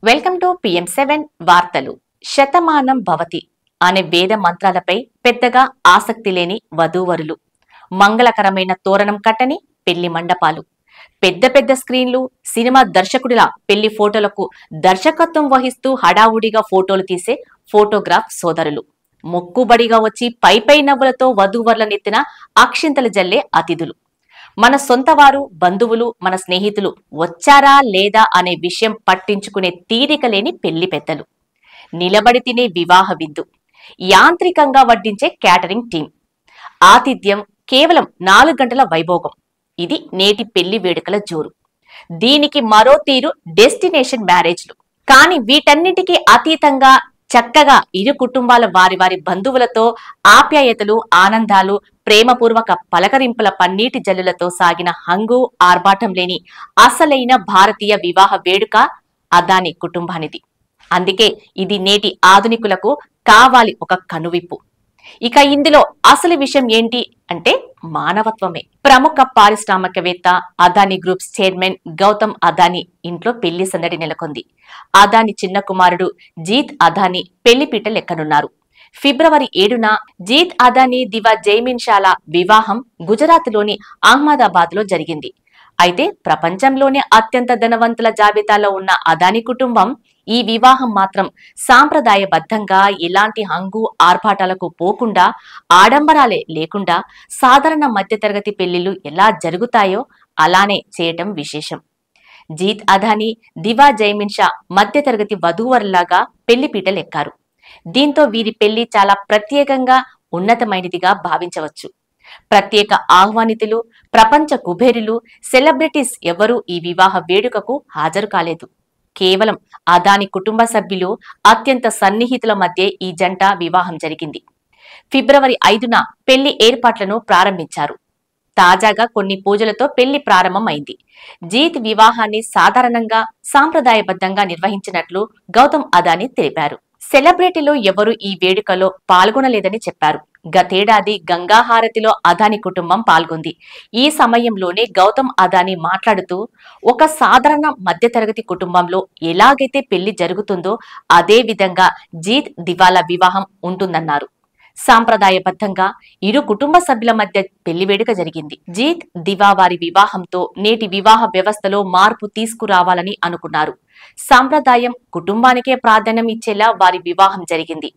Welcome to PM7 వార్తలు. శతమానం భవతి అనే వేద మంత్రాలపై పెద్దగా ఆసక్తి లేని వధూవరులు, మంగళకరమైన తోరణం కట్టని పెళ్లి మండపాలు, పెద్ద పెద్ద స్క్రీన్లు, సినిమా దర్శకుడిలా పెళ్లి ఫోటోలకు దర్శకత్వం వహిస్తూ హడావుడిగా ఫోటోలు తీసే ఫోటోగ్రాఫ్ సోదరులు, మొక్కుబడిగా వచ్చి పై నవ్వులతో వధూవరులనెత్తిన అక్షింతలు జల్లే అతిథులు, మన సొంతవారు, బంధువులు, మన స్నేహితులు వచ్చారా లేదా అనే విషయం పట్టించుకునే తీరిక లేని పెళ్లి పెద్దలు, నిలబడి తినే వివాహ విందు, యాంత్రికంగా వడ్డించే క్యాటరింగ్ టీం, ఆతిథ్యం కేవలం 4 గంటల వైభోగం. ఇది నేటి పెళ్లి వేడుకల జోరు. దీనికి మరో తీరు డెస్టినేషన్ మ్యారేజ్లు. కానీ వీటన్నిటికీ అతీతంగా చక్కగా ఇరు కుటుంబాల వారి వారి బంధువులతో ఆప్యాయతలు, ఆనందాలు, ప్రేమపూర్వక పలకరింపుల పన్నీటి జల్లులతో సాగిన హంగు ఆర్భాటం లేని అసలైన భారతీయ వివాహ వేడుక అదానీ కుటుంబానిది. అందుకే ఇది నేటి ఆధునికులకు కావాలి ఒక కనువిప్పు. ఇక ఇందులో అసలు విషయం ఏంటి అంటే మానవత్వమే. ప్రముఖ పారిశ్రామికవేత్త అదానీ గ్రూప్స్ చైర్మన్ గౌతమ్ అదానీ ఇంట్లో పెళ్లి సందడి నెలకొంది. అదానీ చిన్న కుమారుడు జీత్ అదానీ పెళ్లిపీట లెక్కనున్నారు. ఫిబ్రవరి 7న జీత్ అదానీ దివా జైమిన్ షాల వివాహం గుజరాత్ లోని అహ్మదాబాద్ లో జరిగింది. అయితే ప్రపంచంలోనే అత్యంత ధనవంతుల జాబితాలో ఉన్న అదానీ కుటుంబం ఈ వివాహం మాత్రం సాంప్రదాయబద్ధంగా ఎలాంటి హంగు ఆర్భాటాలకు పోకుండా, ఆడంబరాలే లేకుండా సాధారణ మధ్యతరగతి పెళ్లిళ్లు ఎలా జరుగుతాయో అలానే చేయటం విశేషం. జీత్ అదానీ, దివా జైమిన్ షా మధ్యతరగతి వధూవరులాగా పెళ్లిపీటలెక్కారు. దీంతో వీరి పెళ్లి చాలా ప్రత్యేకంగా, ఉన్నతమైనదిగా భావించవచ్చు. ప్రత్యేక ఆహ్వానితులు, ప్రపంచ కుబేరులు, సెలబ్రిటీస్ ఎవరూ ఈ వివాహ వేడుకకు హాజరు కాలేదు. కేవలం అదానీ కుటుంబ సభ్యులు, అత్యంత సన్నిహితుల మధ్య ఈ జంట వివాహం జరిగింది. ఫిబ్రవరి 5న పెళ్లి ఏర్పాట్లను ప్రారంభించారు. తాజాగా కొన్ని పూజలతో పెళ్లి ప్రారంభమైంది. జీత్ వివాహాన్ని సాధారణంగా, సాంప్రదాయబద్ధంగా నిర్వహించినట్లు గౌతమ్ అదానీ తెలిపారు. సెలబ్రిటీలు ఎవరూ ఈ వేడుకలో పాల్గొనలేదని చెప్పారు. గతేడాది గంగాహారతిలో అదానీ కుటుంబం పాల్గొంది. ఈ సమయంలోనే గౌతమ్ అదానీ మాట్లాడుతూ, ఒక సాధారణ మధ్యతరగతి కుటుంబంలో ఎలాగైతే పెళ్లి జరుగుతుందో అదే విధంగా జీత్ దివాలా వివాహం ఉంటుందన్నారు. సాంప్రదాయబద్ధంగా ఇరు కుటుంబ సభ్యుల మధ్య పెళ్లి వేడుక జరిగింది. జీత్ దివా వారి వివాహంతో నేటి వివాహ వ్యవస్థలో మార్పు తీసుకురావాలని అనుకున్నారు. సాంప్రదాయం, కుటుంబానికే ప్రాధాన్యం ఇచ్చేలా వారి వివాహం జరిగింది.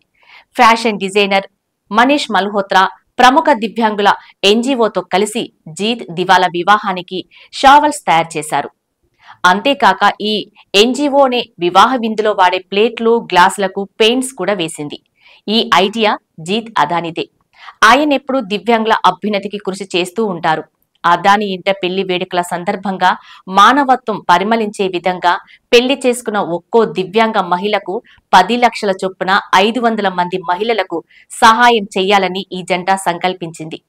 ఫ్యాషన్ డిజైనర్ మనీష్ మల్హోత్రా ప్రముఖ దివ్యాంగుల NGOతో కలిసి జీత్ దివాలా వివాహానికి షావల్స్ తయారు చేశారు. అంతేకాక ఈ NGOనే వివాహ విందులో వాడే ప్లేట్లు, గ్లాసులకు పెయింట్స్ కూడా వేసింది. ఈ ఐడియా జీత్ అదానీదే. ఆయన ఎప్పుడూ దివ్యాంగుల అభ్యున్నతికి కృషి చేస్తూ ఉంటారు. అదానీ ఇంట పెళ్లి వేడుకల సందర్భంగా మానవత్వం పరిమళించే విధంగా పెళ్లి చేసుకున్న ఒక్కో దివ్యాంగ మహిళకు 10 లక్షల చొప్పున 500 మంది మహిళలకు సహాయం చేయాలని ఈ జంట సంకల్పించింది.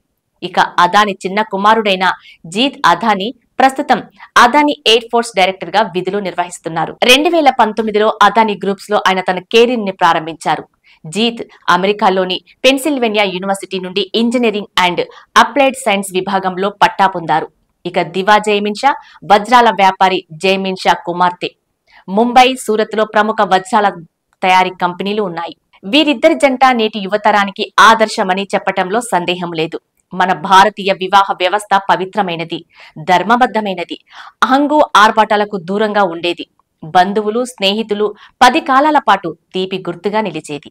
ఇక అదానీ చిన్న కుమారుడైన జీత్ అదానీ ప్రస్తుతం అదానీ ఎయిర్ ఫోర్స్ డైరెక్టర్ గా విధులు నిర్వహిస్తున్నారు. 2019లో అదానీ గ్రూప్స్ లో ఆయన తన కెరీర్ ని ప్రారంభించారు. జీత్ అమెరికాలోని పెన్సిల్వేనియా యూనివర్సిటీ నుండి ఇంజనీరింగ్ అండ్ అప్లైడ్ సైన్స్ విభాగంలో పట్టా పొందారు. ఇక దివా జైమిన్ షా వజ్రాల వ్యాపారి జైమిన్ షా కుమార్తె. ముంబై, సూరత్ లో ప్రముఖ వజ్రాల తయారీ కంపెనీలు ఉన్నాయి. వీరిద్దరి జంట నేటి యువతరానికి ఆదర్శమని చెప్పటంలో సందేహం లేదు. మన భారతీయ వివాహ వ్యవస్థ పవిత్రమైనది, ధర్మబద్ధమైనది, అహంగు ఆర్భాటాలకు దూరంగా ఉండేది. బంధువులు, స్నేహితులు 10 కాలాల పాటు తీపి గుర్తుగా నిలిచేది.